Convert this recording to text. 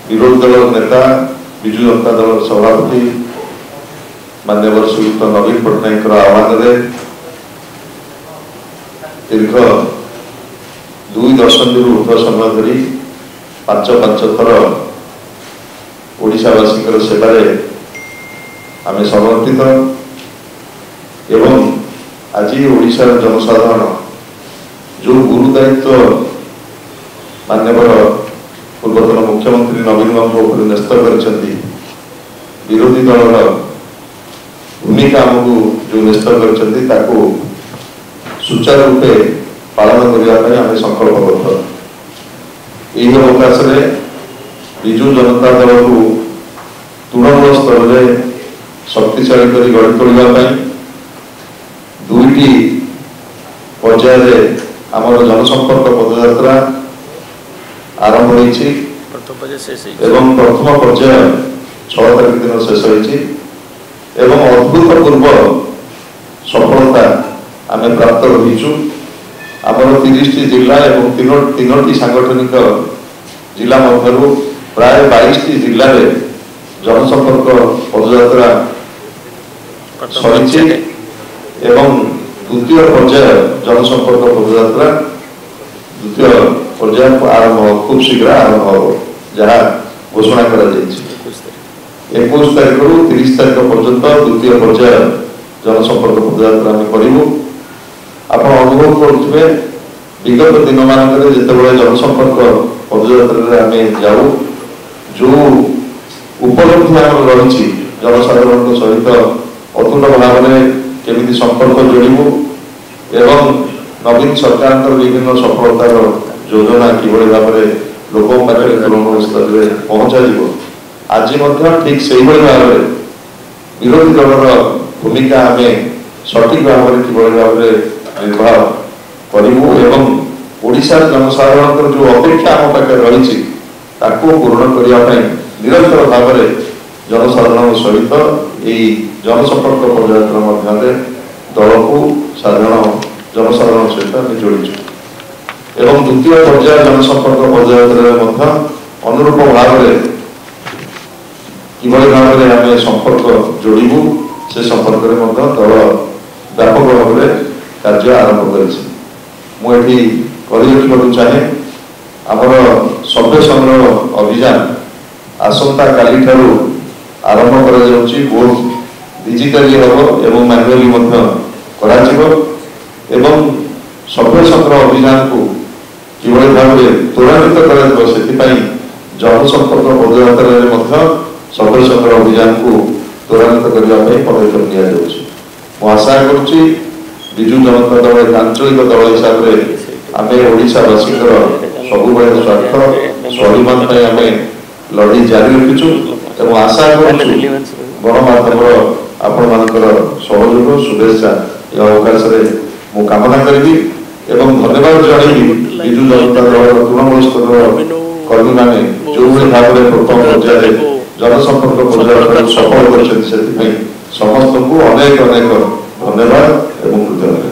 विरोधी दल नेता विजु जनता दल सभापति माननीय श्रीयुक्त नवीन पट्टनायक आह्वान दीर्घ 2 दशंधि ऊर्ध्व समय धरी 5 थर ओडिशावासी सेवार आम समर्पित एवं आज ओडिशार जनसाधारण जो गुरु दायित्व माननीय पूर्वतन मुख्यमंत्री नवीन बाबू न्यस्त कर विरोधी दल भूमिका आमको जो न्यस्त कर सुचारू रूपे पालन करने आम संकल्पबद्ध। यही अवकाश विजु जनता दल को तृणमूल स्तर में शक्तिशाली कर गढ़ी तोड़ाई 2टी पर्यायर आमर जनसंपर्क पदयात्रा आरंभ होती प्रथम पर्याय 6 तारीख दिन शेष होती अभूतपूर्व सफलता आम प्राप्त रहीचु। आमर 30 जिला और 3टी सांगठनिक जिला मध्य प्राय 22 जिले में जनसंपर्क पदयात्रा सरी एवं द्वितीय पर्याय जनसंपर्क पदयात्रा द्वितीय पर्याय आरंभ खूब शीघ्र आरंभ हो जहाँ घोषणा कर 21 तारीख रु 30 तारीख पर्यंत द्वितीय पर्याय जनसंपर्क पदयात्रा आम करूँ। आप अनुभव करुवे विगत दिन मानक जिते जनसंपर्क पदयात्रा आम जाऊ जो उपलब्धि आम रही जनसाधारण सहित अतुट भाव में केमी संपर्क जोड़ू एवं नवीन सरकार विभिन्न सफलतार योजना किभली भाव में लोक पाखे तृणमूल स्तर में पहुंचा आज ठीक से भाव में विरोधी दल भूमिका आम सठिक भाव में किभली भाव में निर्वाह करूँ एवं ओडिशार जनसाधारण जो अपेक्षा आम पाखे रही पूर्ण करने निरंतर भाव में जनसाधारण सहित यही जनसंपर्क पदयात्रा मध्य दल को जनसाधारण सहित आम जोड़ीचु एवं द्वितीय पर्याय जनसंपर्क पदयात्रा अनुरूप भाव में किभली भाव में आम संपर्क जोड़ू से संपर्क में दल व्यापक भाव में कार्य आरंभ कर चाहे आमर सभ्य संग्रह अभियान आसंता काली ठारू आरंभ कर बहुत डिजिटाली हम एवं मैनुअली एवं सभ्य संग्रह अभियान को किभली भाव में त्वरान्वित कर जनसंपर्क पदयात्रा सभ्य संग्रह अभियान को त्वरान्वित करने पदक्षेप नि आशा करुच्ची विजु जनता दल एक आंचलिक दल हिसाब से आम ओडिशावासी सब स्वार्थ स्वाभिमान आम लड़ाई जारी रखीचु और आशा करूँ गणमाध्यम आपण मानकर सहयोग शुभेच्छा यह अवकाश मु कामना करी एवं धन्यवाद जनइबी विजु जनता दल तृणमूल स्तर कर्मी मैंने जो भाव में प्रथम पर्याय जनसंपर्क पदयात्रा सफल कर समस्त को अनेक अनेक धन्यवाद एवं कृतज्ञता।